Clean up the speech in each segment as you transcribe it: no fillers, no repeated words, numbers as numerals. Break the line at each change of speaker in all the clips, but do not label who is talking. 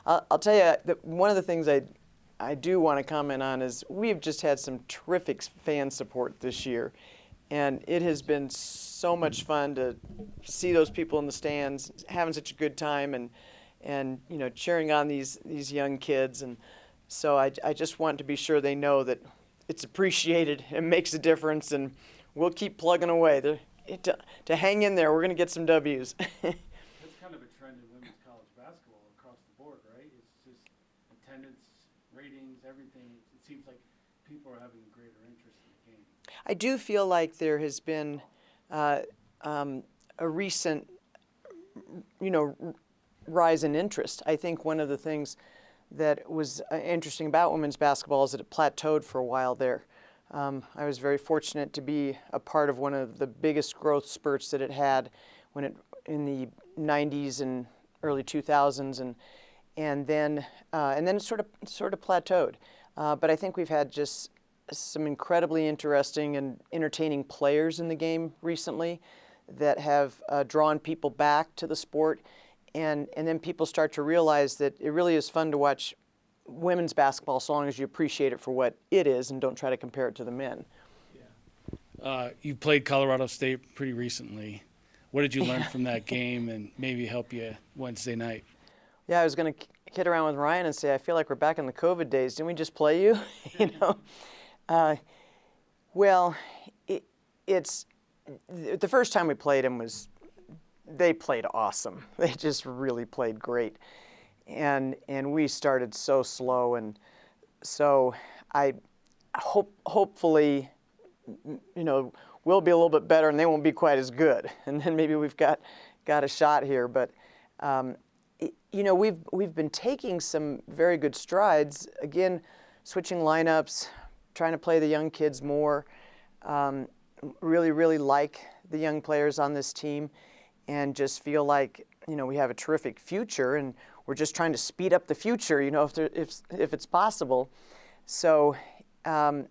I'll tell you that one of the things I do want to comment on is we've just had some terrific fan support this year. And it has been so much fun to see those people in the stands having such a good time and cheering on these young kids. And so I just want to be sure they know that it's appreciated. It makes a difference, and we'll keep plugging away. To hang in there, we're going to get some W's.
That's kind of a trend in women's college basketball across the board, right? It's just attendance, ratings, everything. It seems like people are having a greater interest in the game.
I do feel like there has been a recent, rise in interest. I think one of the things that was interesting about women's basketball is that it plateaued for a while there. I was very fortunate to be a part of one of the biggest growth spurts that it had in the 90s and early 2000s, and then it sort of plateaued. But I think we've had just some incredibly interesting and entertaining players in the game recently that have drawn people back to the sport, and then people start to realize that it really is fun to watch women's basketball so long as you appreciate it for what it is and don't try to compare it to the men.
Yeah. You played Colorado State pretty recently. What did you learn from that game and maybe help you Wednesday night?
Yeah, I was going to kid around with Ryan and say, I feel like we're back in the COVID days. Didn't we just play you? Well, it's the first time we played them they played awesome. They just really played great. And we started so slow, and so I hopefully we'll be a little bit better and they won't be quite as good. And then maybe we've got a shot here, but we've been taking some very good strides, again, switching lineups, trying to play the young kids more. Really like the young players on this team, and just feel like we have a terrific future, and we're just trying to speed up the future, if it's possible. So we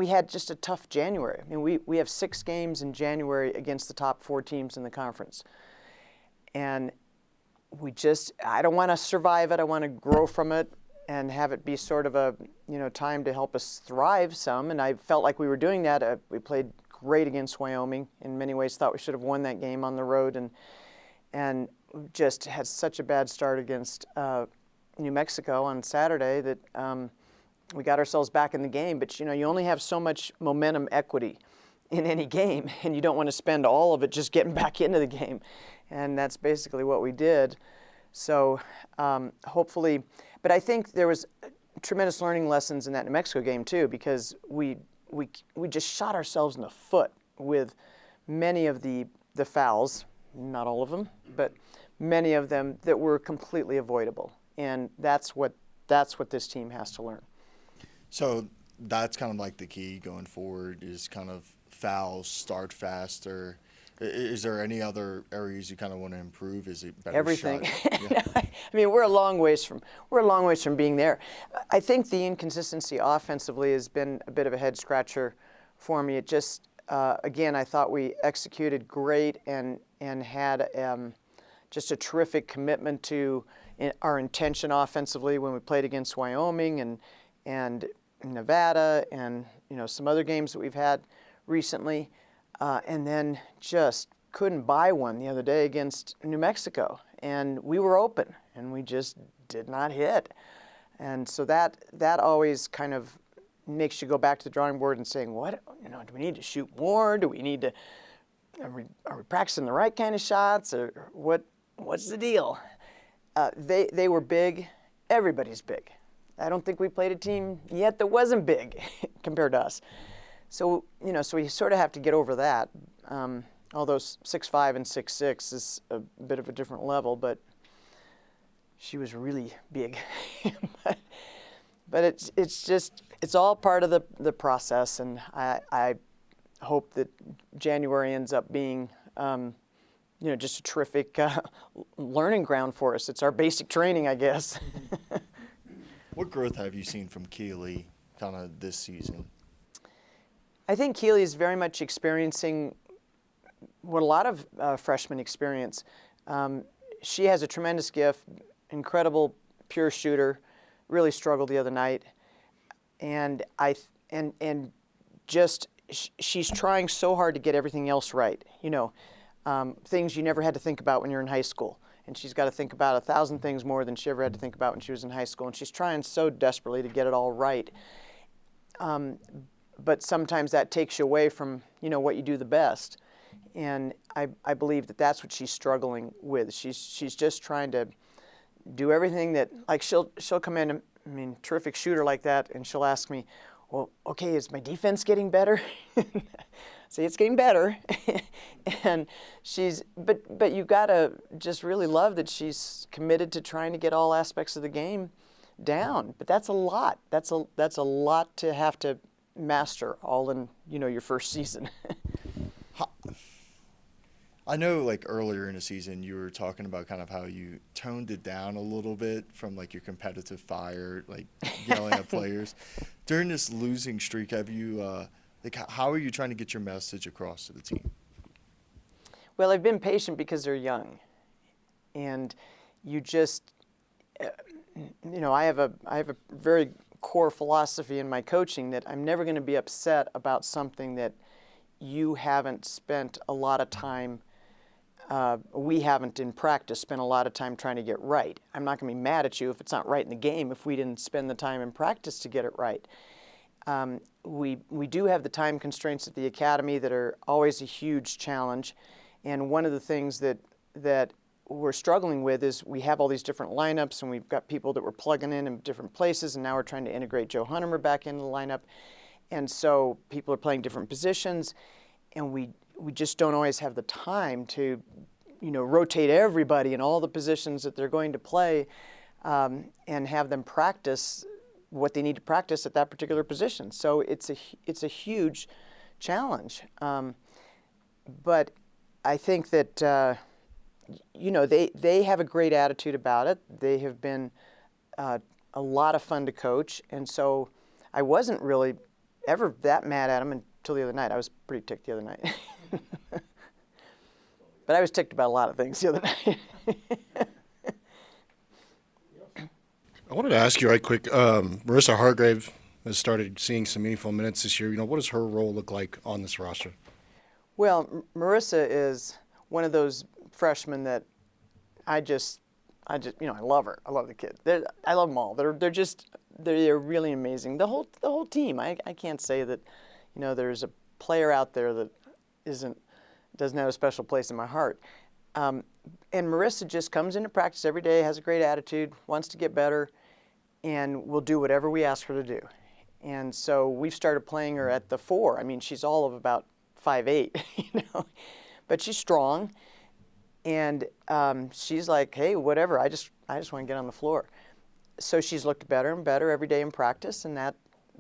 had just a tough January. I mean, we have 6 games in January against the top 4 teams in the conference, and I don't want to survive it. I want to grow from it and have it be sort of a time to help us thrive some. And I felt like we were doing that. We played great against Wyoming. In many ways, thought we should have won that game on the road, and just had such a bad start against New Mexico on Saturday that we got ourselves back in the game. But you only have so much momentum equity in any game, and you don't want to spend all of it just getting back into the game. And that's basically what we did. So hopefully, but I think there was tremendous learning lessons in that New Mexico game too, because we just shot ourselves in the foot with many of the fouls, not all of them, but many of them that were completely avoidable. And that's what this team has to learn.
So that's kind of like the key going forward, is kind of fouls, start faster. Is there any other areas you kind of want to improve? Is it better
everything?
shot? Yeah.
I mean, we're a long ways from being there. I think the inconsistency offensively has been a bit of a head scratcher for me. It just again, I thought we executed great and had just a terrific commitment to our intention offensively when we played against Wyoming and Nevada and some other games that we've had recently. And then just couldn't buy one the other day against New Mexico. And we were open, and we just did not hit. And so that always kind of makes you go back to the drawing board and saying, what, do we need to shoot more? Do we need to, are we practicing the right kind of shots? Or what's the deal? They were big. Everybody's big. I don't think we played a team yet that wasn't big compared to us. So, so we sort of have to get over that. Although 6'5" and 6'6" is a bit of a different level, but she was really big. but it's all part of the process, and I hope that January ends up being, just a terrific learning ground for us. It's our basic training, I guess.
What growth have you seen from Keely kind of this season?
I think Keely is very much experiencing what a lot of freshmen experience. She has a tremendous gift, incredible pure shooter, really struggled the other night. And she's trying so hard to get everything else right. Things you never had to think about when you're in high school. And she's got to think about 1,000 things more than she ever had to think about when she was in high school. And she's trying so desperately to get it all right. But sometimes that takes you away from, what you do the best. And I believe that that's what she's struggling with. She's just trying to do everything that, like, she'll come in, terrific shooter like that, and she'll ask me, well, okay, is my defense getting better? Say it's getting better. And but you gotta just really love that she's committed to trying to get all aspects of the game down. But that's a lot. That's a lot to have to master all in, your first season.
I know, like, earlier in the season, you were talking about kind of how you toned it down a little bit from, like, your competitive fire, like, yelling at players. During this losing streak, have you, how are you trying to get your message across to the team?
Well, I've been patient because they're young. And you just, I have a very core philosophy in my coaching that I'm never going to be upset about something that you haven't spent a lot of time we haven't in practice spent a lot of time trying to get right. I'm not going to be mad at you if it's not right in the game if we didn't spend the time in practice to get it right. We do have the time constraints at the academy that are always a huge challenge. And one of the things that we're struggling with is we have all these different lineups, and we've got people that we're plugging in different places, and now we're trying to integrate Joe Huntemer back into the lineup. And so people are playing different positions, and we just don't always have the time to, rotate everybody in all the positions that they're going to play, and have them practice what they need to practice at that particular position. So it's a huge challenge. But I think that they have a great attitude about it. They have been a lot of fun to coach, and so I wasn't really ever that mad at them until the other night. I was pretty ticked the other night. But I was ticked about a lot of things the other night.
I wanted to ask you right quick. Marissa Hargrave has started seeing some meaningful minutes this year. What does her role look like on this roster?
Well, Marissa is one of those freshmen that I love her. I love the kid. I love them all. They're really amazing. The whole team. I can't say that, there's a player out there that doesn't have a special place in my heart. And Marissa just comes into practice every day, has a great attitude, wants to get better, and will do whatever we ask her to do. And so we've started playing her at the 4. She's all of about 5'8", but she's strong, and she's like, hey, whatever, I just want to get on the floor. So she's looked better and better every day in practice, and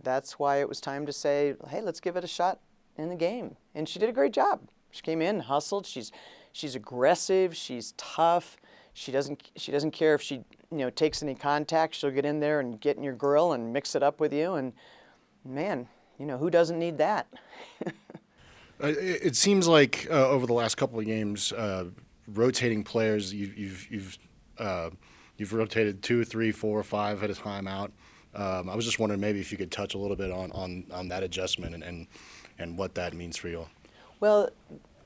that's why it was time to say, hey, let's give it a shot in the game. And she did a great job. She came in, hustled. She's aggressive. She's tough. She doesn't care if she takes any contact. She'll get in there and get in your grill and mix it up with you. And man, who doesn't need that?
It seems like over the last couple of games, rotating players, you've rotated 2, 3, 4, 5 at a time out. I was just wondering maybe if you could touch a little bit on that adjustment and what that means for you all.
Well,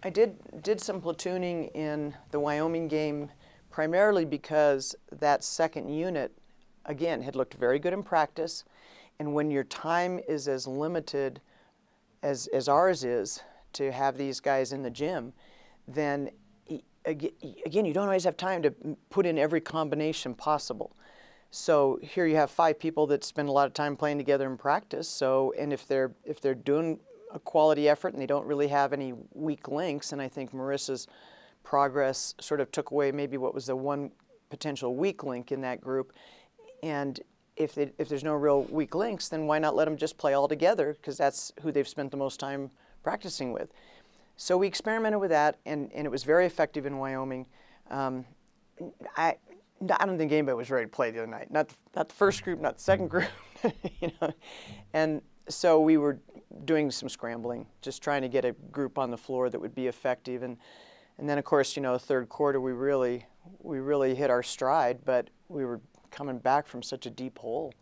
I did some platooning in the Wyoming game primarily because that second unit, again, had looked very good in practice. And when your time is as limited as ours is to have these guys in the gym, then again, you don't always have time to put in every combination possible. So here you have 5 people that spend a lot of time playing together in practice. So, and if they're doing a quality effort and they don't really have any weak links, and I think Marissa's progress sort of took away maybe what was the one potential weak link in that group. And if there's no real weak links, then why not let them just play all together, because that's who they've spent the most time practicing with. So we experimented with that, and it was very effective in Wyoming. I don't think anybody was ready to play the other night. Not the first group, not the second group, And so we were doing some scrambling, just trying to get a group on the floor that would be effective. And then, of course, third quarter we really hit our stride. But we were coming back from such a deep hole.